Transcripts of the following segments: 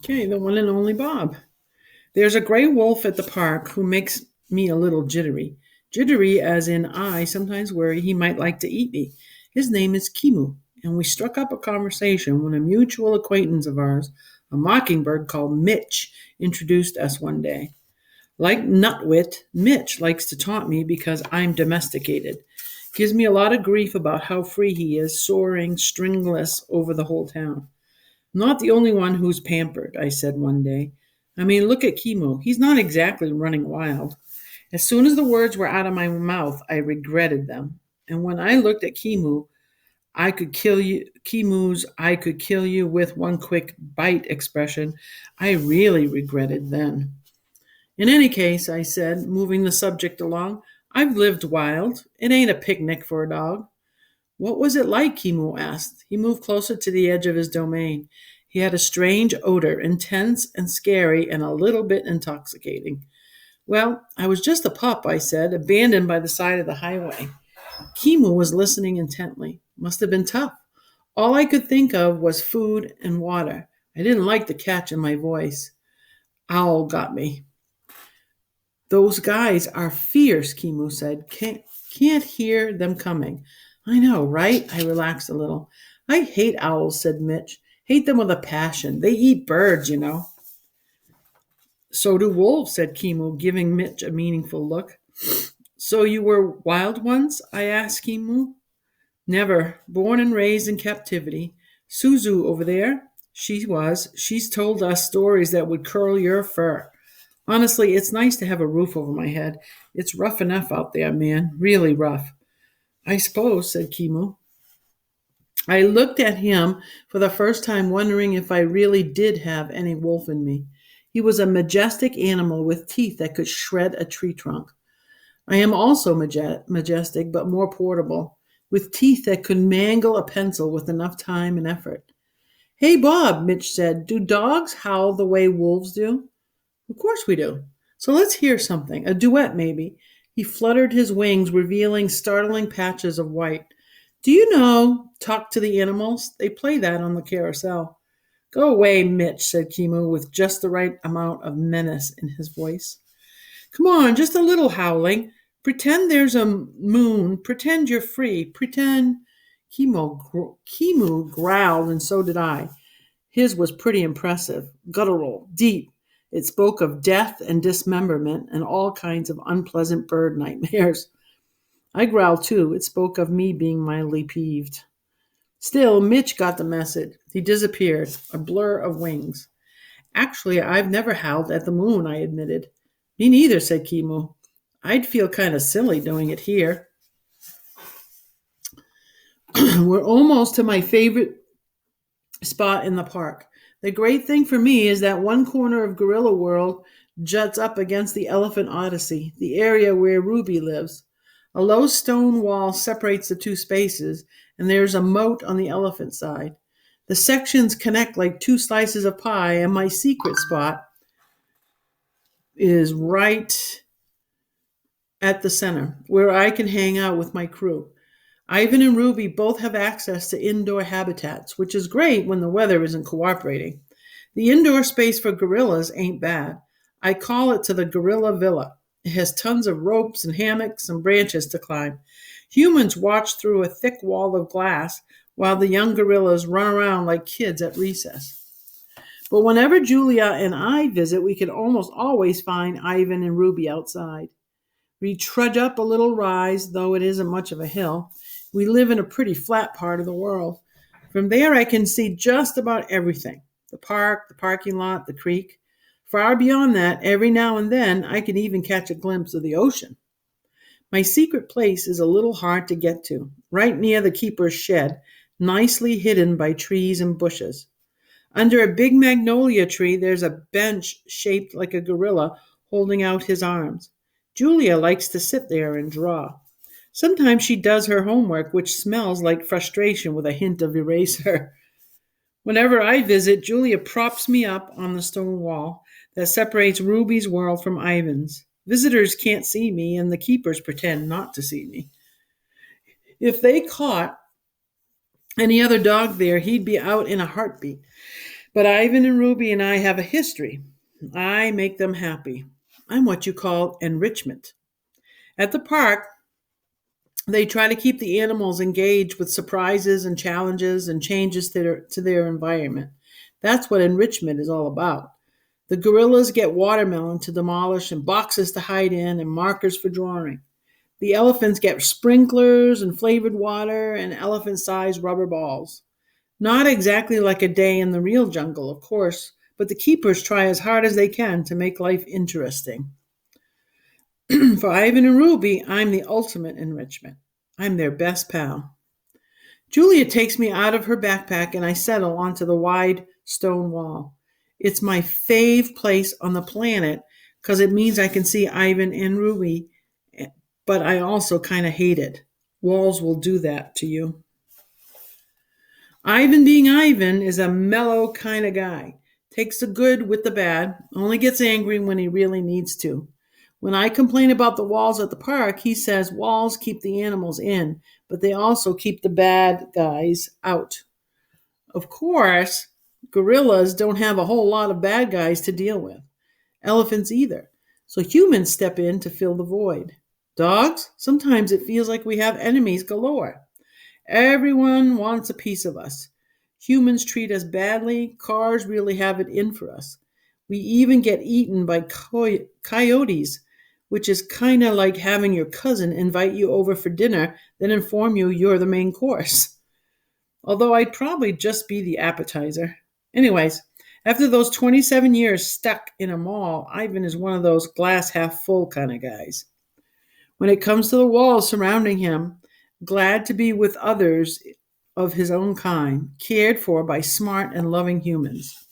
Okay, the one and only Bob. There's a gray wolf at the park who makes me a little jittery. Jittery as in I sometimes worry he might like to eat me. His name is Kimu, and we struck up a conversation when a mutual acquaintance of ours, a mockingbird called Mitch, introduced us one day. Like Nutwit, Mitch likes to taunt me because I'm domesticated. Gives me a lot of grief about how free he is, soaring stringless over the whole town. Not the only one who's pampered, I said one day. I mean, look at Kimu. He's not exactly running wild. As soon as the words were out of my mouth, I regretted them. And when I looked at Kimu's I could kill you with one quick bite expression, I really regretted then. In any case, I said, moving the subject along, I've lived wild. It ain't a picnic for a dog. What was it like? Kimu asked. He moved closer to the edge of his domain. He had a strange odor, intense and scary and a little bit intoxicating. Well, I was just a pup, I said, abandoned by the side of the highway. Kimu was listening intently. Must have been tough. All I could think of was food and water. I didn't like the catch in my voice. Owl got me. Those guys are fierce, Kimu said. Can't hear them coming. I know, right? I relaxed a little. I hate owls, said Mitch. Hate them with a passion. They eat birds, you know. So do wolves, said Kimu, giving Mitch a meaningful look. So you were wild once? I asked Kimu. Never. Born and raised in captivity. Suzu over there, she's told us stories that would curl your fur. Honestly, it's nice to have a roof over my head. It's rough enough out there, man. Really rough. I suppose, said Kimu. I looked at him for the first time, wondering if I really did have any wolf in me. He was a majestic animal with teeth that could shred a tree trunk. I am also majestic, but more portable, with teeth that could mangle a pencil with enough time and effort. Hey, Bob, Mitch said, do dogs howl the way wolves do? Of course we do. So let's hear something, a duet maybe. He fluttered his wings, revealing startling patches of white. Do you know Talk to the Animals? They play that on the carousel. Go away, Mitch, said Kimu with just the right amount of menace in his voice. Come on, just a little howling. Pretend there's a moon. Pretend you're free. Pretend. Kimu growled, and so did I. His was pretty impressive, guttural, deep. It spoke of death and dismemberment and all kinds of unpleasant bird nightmares. I growled too. It spoke of me being mildly peeved. Still, Mitch got the message. He disappeared, a blur of wings. Actually, I've never howled at the moon, I admitted. Me neither, said Kimu. I'd feel kind of silly doing it here. We're almost to my favorite spot in the park. The great thing for me is that one corner of Gorilla World juts up against the Elephant Odyssey, the area where Ruby lives. A low stone wall separates the two spaces, and there's a moat on the elephant side. The sections connect like two slices of pie, and my secret spot is right at the center, where I can hang out with my crew. Ivan and Ruby both have access to indoor habitats, which is great when the weather isn't cooperating. The indoor space for gorillas ain't bad. I call it to the Gorilla Villa. It has tons of ropes and hammocks and branches to climb. Humans watch through a thick wall of glass while the young gorillas run around like kids at recess. But whenever Julia and I visit, we can almost always find Ivan and Ruby outside. We trudge up a little rise, though it isn't much of a hill. We live in a pretty flat part of the world. From there, I can see just about everything. The park, the parking lot, the creek. Far beyond that, every now and then, I can even catch a glimpse of the ocean. My secret place is a little hard to get to, right near the keeper's shed, nicely hidden by trees and bushes. Under a big magnolia tree, there's a bench shaped like a gorilla holding out his arms. Julia likes to sit there and draw. Sometimes she does her homework, which smells like frustration with a hint of eraser. Whenever I visit, Julia props me up on the stone wall that separates Ruby's world from Ivan's. Visitors can't see me, and the keepers pretend not to see me. If they caught any other dog there, he'd be out in a heartbeat. But Ivan and Ruby and I have a history. I make them happy. I'm what you call enrichment. At the park, they try to keep the animals engaged with surprises and challenges and changes to their environment. That's what enrichment is all about. The gorillas get watermelon to demolish and boxes to hide in and markers for drawing. The elephants get sprinklers and flavored water and elephant sized rubber balls. Not exactly like a day in the real jungle, of course, but the keepers try as hard as they can to make life interesting. For Ivan and Ruby, I'm the ultimate enrichment. I'm their best pal. Julia takes me out of her backpack and I settle onto the wide stone wall. It's my fave place on the planet because it means I can see Ivan and Ruby, but I also kind of hate it. Walls will do that to you. Ivan, being Ivan, is a mellow kind of guy. Takes the good with the bad, only gets angry when he really needs to. When I complain about the walls at the park, he says walls keep the animals in, but they also keep the bad guys out. Of course, gorillas don't have a whole lot of bad guys to deal with. Elephants either. So humans step in to fill the void. Dogs, sometimes it feels like we have enemies galore. Everyone wants a piece of us. Humans treat us badly. Cars really have it in for us. We even get eaten by coyotes, which is kind of like having your cousin invite you over for dinner, then inform you you're the main course. Although I'd probably just be the appetizer. Anyways, after those 27 years stuck in a mall, Ivan is one of those glass half full kind of guys. When it comes to the walls surrounding him, glad to be with others of his own kind, cared for by smart and loving humans.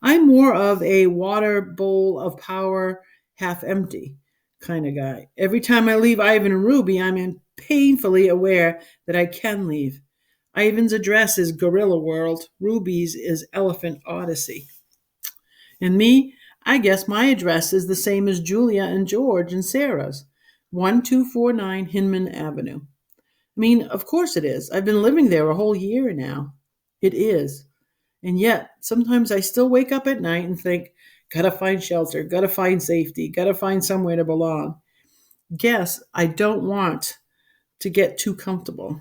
I'm more of a water bowl of power, half empty kind of guy. Every time I leave Ivan and Ruby, I'm painfully aware that I can leave. Ivan's address is Gorilla World, Ruby's is Elephant Odyssey. And me, I guess my address is the same as Julia and George and Sarah's, 1249 Hinman Avenue. I mean, of course it is. I've been living there a whole year now. It is. And yet, sometimes I still wake up at night and think, gotta find shelter, gotta find safety, gotta find somewhere to belong. Guess I don't want to get too comfortable.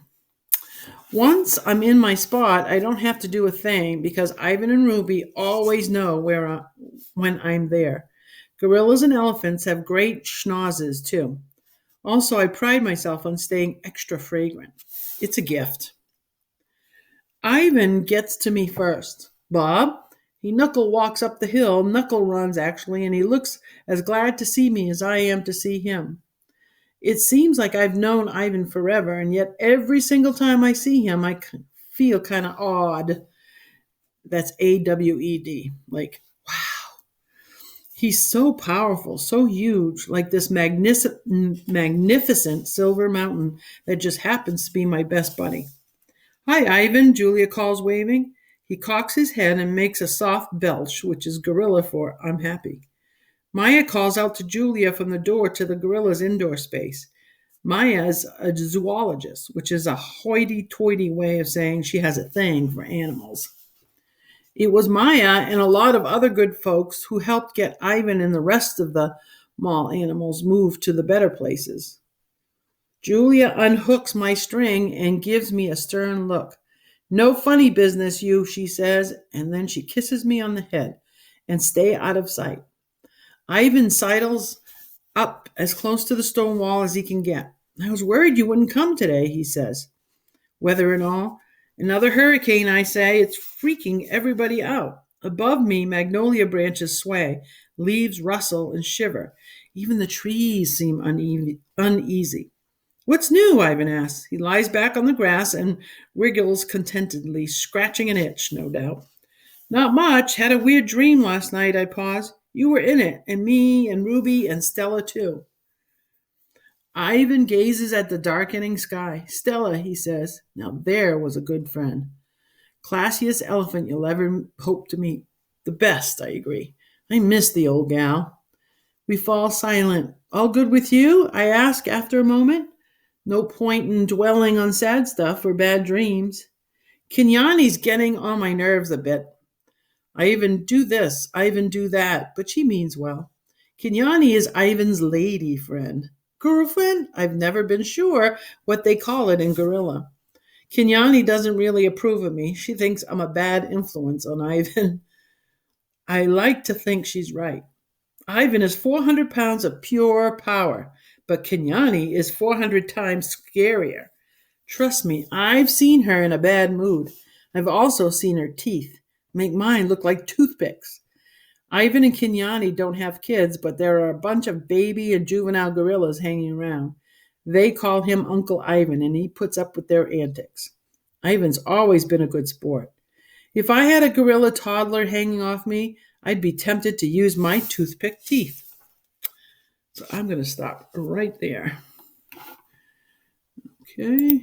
Once I'm in my spot, I don't have to do a thing because Ivan and Ruby always know when I'm there. Gorillas and elephants have great schnozzes too. Also, I pride myself on staying extra fragrant. It's a gift. Ivan gets to me first. Bob, he knuckle walks up the hill, knuckle runs actually, and he looks as glad to see me as I am to see him. It seems like I've known Ivan forever, and yet every single time I see him, I feel kind of odd. That's AWED. Like, wow. He's so powerful, so huge, like this magnificent silver mountain that just happens to be my best buddy. Hi, Ivan, Julia calls, waving. He cocks his head and makes a soft belch, which is gorilla for I'm happy. Maya calls out to Julia from the door to the gorilla's indoor space. Maya's a zoologist, which is a hoity-toity way of saying she has a thing for animals. It was Maya and a lot of other good folks who helped get Ivan and the rest of the mall animals moved to the better places. Julia unhooks my string and gives me a stern look. No funny business, you, she says, and then she kisses me on the head and stay out of sight. Ivan sidles up as close to the stone wall as he can get. I was worried you wouldn't come today, he says. Weather and all. Another hurricane, I say. It's freaking everybody out. Above me, magnolia branches sway, leaves rustle and shiver. Even the trees seem uneasy. What's new? Ivan asks. He lies back on the grass and wriggles contentedly, scratching an itch, no doubt. Not much. Had a weird dream last night, I pause. You were in it, and me, and Ruby, and Stella, too. Ivan gazes at the darkening sky. Stella, he says. Now there was a good friend. Classiest elephant you'll ever hope to meet. The best, I agree. I miss the old gal. We fall silent. All good with you? I ask after a moment. No point in dwelling on sad stuff or bad dreams. Kenyani's getting on my nerves a bit. I even do this, I even do that, but she means well. Kenyani is Ivan's lady friend. Girlfriend? I've never been sure what they call it in gorilla. Kenyani doesn't really approve of me. She thinks I'm a bad influence on Ivan. I like to think she's right. Ivan is 400 pounds of pure power, but Kenyani is 400 times scarier. Trust me, I've seen her in a bad mood. I've also seen her teeth make mine look like toothpicks. Ivan and Kenyani don't have kids, but there are a bunch of baby and juvenile gorillas hanging around. They call him Uncle Ivan, and he puts up with their antics. Ivan's always been a good sport. If I had a gorilla toddler hanging off me, I'd be tempted to use my toothpick teeth. So I'm going to stop right there. Okay.